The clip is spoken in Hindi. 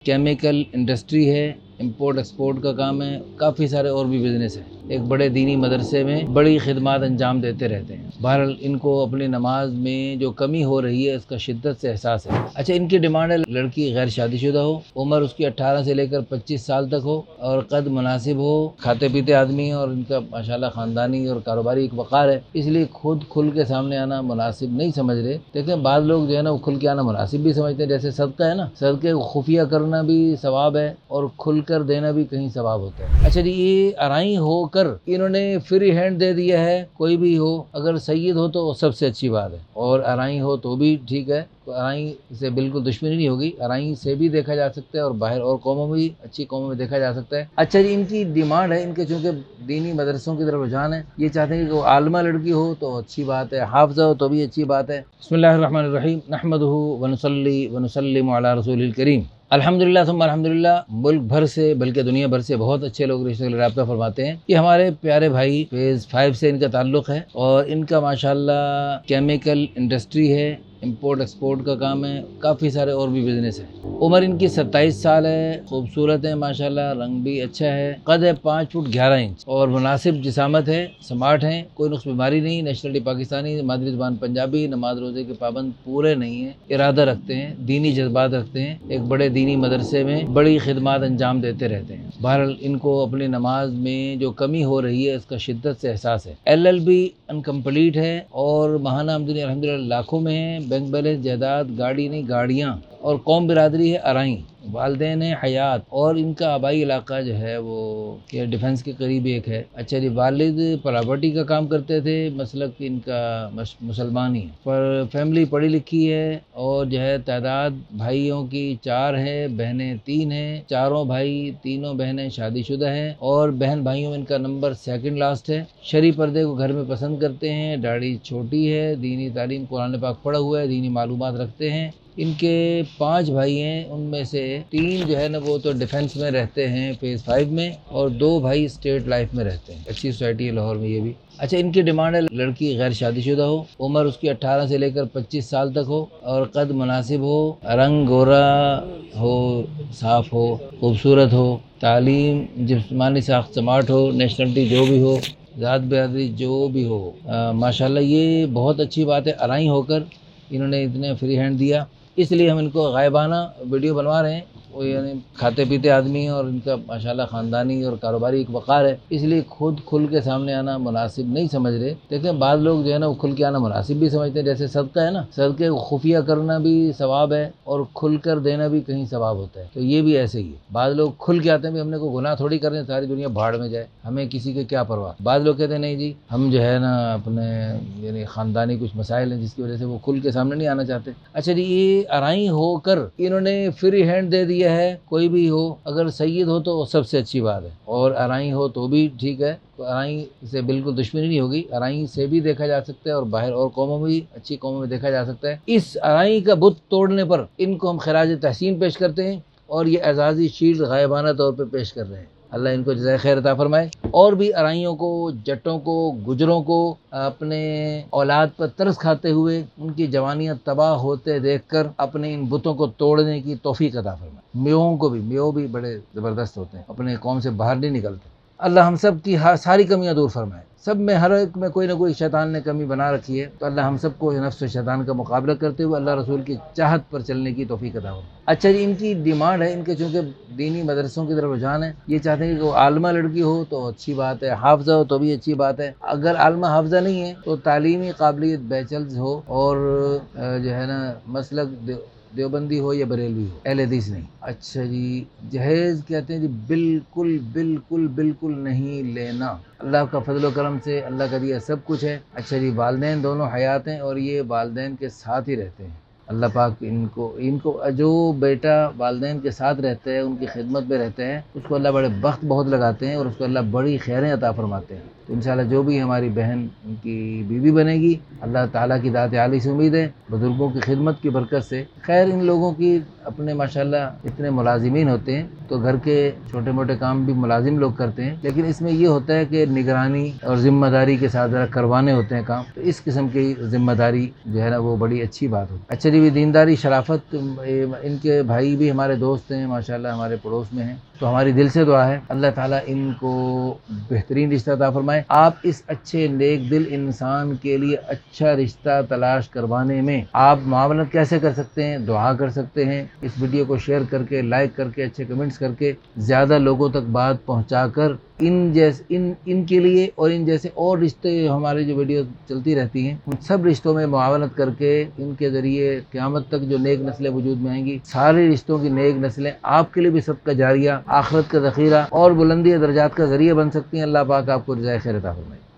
केमिकल इंडस्ट्री है, इंपोर्ट एक्सपोर्ट का काम है, काफ़ी सारे और भी बिज़नेस हैं। एक बड़े दीनी मदरसे में बड़ी खिदमत अंजाम देते रहते हैं। बहरहाल इनको अपनी नमाज में जो कमी हो रही है इसका शिद्दत से एहसास है। अच्छा, इनकी डिमांड है लड़की गैर शादीशुदा हो, उम्र उसकी 18 से लेकर 25 साल तक हो और कद मुनासिब हो, खाते पीते आदमी है और इनका माशाल्लाह ख़ानदानी और कारोबारी एक वक़ार है, इसलिए खुद खुल के सामने आना मुनासिब नहीं समझ रहे। देखें, बाद लोग जो है ना वो खुल के आना मुनासिब भी समझते हैं। जैसे सदका है ना, सदके को खुफिया करना भी सवाब है और खुल कर देना भी कहीं सवाब होता है। अच्छा जी, ये अराई होकर इन्होंने फ्री हैंड दे दिया है। कोई भी हो, अगर सैयद हो तो सबसे अच्छी बात है और अराई हो तो भी ठीक है। तो अराई से बिल्कुल दुश्मनी नहीं होगी, अराई से भी देखा जा सकता है और बाहर और कौमों में भी, अच्छी कौमों में देखा जा सकता है। अच्छा जी, इनकी डिमांड है, इनके चूँकि दीनी मदरसों की तरफ रुझान है, ये चाहते हैं कि वो आलिमा लड़की हो तो अच्छी बात है, हाफ़िज़ा हो तो भी अच्छी बात है। बिस्मिल्लाहिर्रहमानिर्रहीम, नहमदुहु व नुसल्ली व नुसल्लिमु अला रसूलिल करीम। अल्हम्दुलिल्लाह सुम्मा अल्हम्दुलिल्लाह। मुल्क भर से बल्कि दुनिया भर से बहुत अच्छे लोग रिश्ते के लिए राब्ता फरमाते हैं। ये हमारे प्यारे भाई फेज़ 5 से इनका ताल्लुक़ है और इनका माशाल्लाह केमिकल इंडस्ट्री है, इंपोर्ट एक्सपोर्ट का काम है, काफ़ी सारे और भी बिज़नेस है। उम्र इनकी 27 साल है, खूबसूरत है माशाल्लाह, रंग भी अच्छा है, कद है 5 फुट 11 इंच और मुनासिब जिसामत है, स्मार्ट हैं, कोई नुक्स बीमारी नहीं, नेशनलिटी पाकिस्तानी, मादरी ज़ुबान पंजाबी, नमाज रोज़े के पाबंद पूरे नहीं है, इरादा रखते हैं, दीनी जज्बात रखते हैं, एक बड़े दीनी मदरसे में बड़ी खिदमत अंजाम देते रहते हैं। बहरहाल इनको अपनी नमाज में जो कमी हो रही है इसका शिद्दत से एहसास है। LLB अनकम्प्लीट है और माहाना आमदनी अल्हम्दुलिल्लाह लाखों में है। बैंक बैलेंस, जायदाद, गाड़ी नहीं गाड़ियाँ और कौम बिरादरी है अराई, वालदेन है हयात और इनका आबाई इलाका जो है वो क्या डिफेंस के करीब एक है। अच्छा जी, वालिद प्रॉपर्टी का काम करते थे, मसलब कि इनका मुसलमान ही है, पर फैमिली पढ़ी लिखी है और जो है तादाद भाइयों की 4 है, बहनें 3 हैं। चारों भाई तीनों बहनें शादीशुदा हैं और बहन भाइयों में इनका नंबर 2nd लास्ट है। शरी पर्दे को घर में पसंद करते हैं, दाढ़ी छोटी है, दीनी तालीम कुरान पाक पढ़ा हुआ है, दीनी मालूमात रखते हैं। इनके 5 भाई हैं, उनमें से 3 जो है ना वो तो डिफेंस में रहते हैं फेज़ 5 में और 2 भाई स्टेट लाइफ में रहते हैं। अच्छी सोसाइटी है लाहौर में ये भी। अच्छा, इनकी डिमांड है लड़की गैर शादीशुदा हो, उम्र उसकी 18 से लेकर 25 साल तक हो और कद मुनासिब हो, रंग गोरा हो, साफ़ हो, खूबसूरत हो, तालीम, जिस्मानी साख्त स्मार्ट हो, नेशनलिटी जो भी हो, ज़ात बिरादरी जो भी हो। माशाल्लाह ये बहुत अच्छी बात है। अराई होकर इन्होंने इतने फ्री हैंड दिया, इसलिए हम इनको गायबाना वीडियो बनवा रहे हैं। वो यानी खाते पीते आदमी है और इनका माशाल्लाह ख़ानदानी और कारोबारी एक वक़ार है, इसलिए खुद खुल के सामने आना मुनासिब नहीं समझ रहे। देखें, बाद लोग जो है ना वो खुल के आना मुनासिब भी समझते हैं। जैसे सदका है ना, सदके को खुफिया करना भी सवाब है और खुल कर देना भी कहीं सवाब होता है, तो ये भी ऐसे ही है। बाद लोग खुल के आते हैं, भी हमने को गुनाह थोड़ी करने, सारी दुनिया भाड़ में जाए, हमें किसी के क्या परवाह। बाद लोग कहते हैं नहीं जी, हम जो है ना अपने यानी ख़ानदानी कुछ मसाइल हैं जिसकी वजह से वो खुल के सामने नहीं आना चाहते। अच्छा जी, ये अराई होकर इन्होंने फ्री हैंड दे दिया है। कोई भी हो, अगर सैयद हो तो सबसे अच्छी बात है और अराई हो तो भी ठीक है। तो अराई से बिल्कुल दुश्मनी नहीं होगी, अराई से भी देखा जा सकता है और बाहर और कौमों में भी, अच्छी कौमों में देखा जा सकता है। इस अराई का बुत तोड़ने पर इनको हम खराज तहसीन पेश करते हैं और ये एजाज़ी शील्ड गायबाना तौर पर पेश कर रहे हैं। अल्लाह इनको जज़ाए खैर अता फरमाए। और भी अराइयों को, जट्टों को, गुजरों को अपने औलाद पर तरस खाते हुए उनकी जवानियाँ तबाह होते देखकर अपने इन बुतों को तोड़ने की तौफीक अता फरमाए। मेयों को भी, मेयों भी बड़े ज़बरदस्त होते हैं, अपने कौम से बाहर नहीं निकलते। अल्लाह हम सब की सारी कमियाँ दूर फरमाए। सब में, हर एक में कोई ना कोई शैतान ने कमी बना रखी है, तो अल्लाह हम सबको नफ्स शैतान का मुकाबला करते हुए अल्लाह रसूल की चाहत पर चलने की तौफीक अता हो। अच्छा जी, इनकी डिमांड है, इनके चूँकि दीनी मदरसों की तरफ रुझान है, ये चाहते हैं कि वो आलिमा लड़की हो तो अच्छी बात है, हाफ़िज़ा हो तो भी अच्छी बात है। अगर आलिमा हाफ़िज़ा नहीं है तो तालीमी काबिलियत बैचलर्स हो और जो है ना मसलक देवबंदी हो या बरेलवी हो, अहले हदीस नहीं। अच्छा जी, जहेज़ कहते हैं जी बिल्कुल बिल्कुल बिल्कुल नहीं लेना। अल्लाह का फजल व करम से अल्लाह का दिया सब कुछ है। अच्छा जी, वालदैन दोनों हयात हैं और ये वालदैन के साथ ही रहते हैं। अल्लाह पाक इनको जो बेटा वालदैन के साथ रहते हैं, उनकी खिदमत में रहते हैं, उसको अल्लाह बड़े वक्त बहुत लगाते हैं और उसको अल्लाह बड़ी खैरें अता फरमाते हैं। तो इंशाअल्लाह जो भी हमारी बहन उनकी बीवी बनेगी, अल्लाह ताला की दात आली से उम्मीद है, बुजुर्गों की खिदमत की बरकत से। खैर, इन लोगों की अपने माशाल्लाह इतने मुलाजिमीन होते हैं, तो घर के छोटे मोटे काम भी मुलाजिम लोग करते हैं, लेकिन इसमें ये होता है कि निगरानी और ज़िम्मेदारी के साथ ज़रा करवाने होते हैं काम, तो इस किस्म की ज़िम्मेदारी जो है ना वो बड़ी अच्छी बात होती है। अच्छा जी, इनकी भी दीनदारी, शराफत, इनके भाई भी हमारे दोस्त हैं माशाल्लाह, हमारे पड़ोस में हैं। तो हमारी दिल से दुआ है अल्लाह ताला इनको बेहतरीन रिश्ता अता फरमाए। आप इस अच्छे नेक दिल इंसान के लिए अच्छा रिश्ता तलाश करवाने में आप मुआवनत कैसे कर सकते हैं? दुआ कर सकते हैं, इस वीडियो को शेयर करके, लाइक करके, अच्छे कमेंट्स करके, ज़्यादा लोगों तक बात पहुँचाकर इनके लिए और इन जैसे और रिश्ते हमारे जो वीडियो चलती रहती हैं उन सब रिश्तों में मुआवनत करके इनके ज़रिए क़यामत तक जो नेक नस्लें वजूद में आएंगी, सारी रिश्तों की नेक नस्लें आपके लिए भी सबका जारिया, आखिरत का ज़ख़ीरा और बुलंदी दर्जात का ज़रिया बन सकती हैं। अल्लाह पाक आपको रिज़ाए खैर अता फरमाए।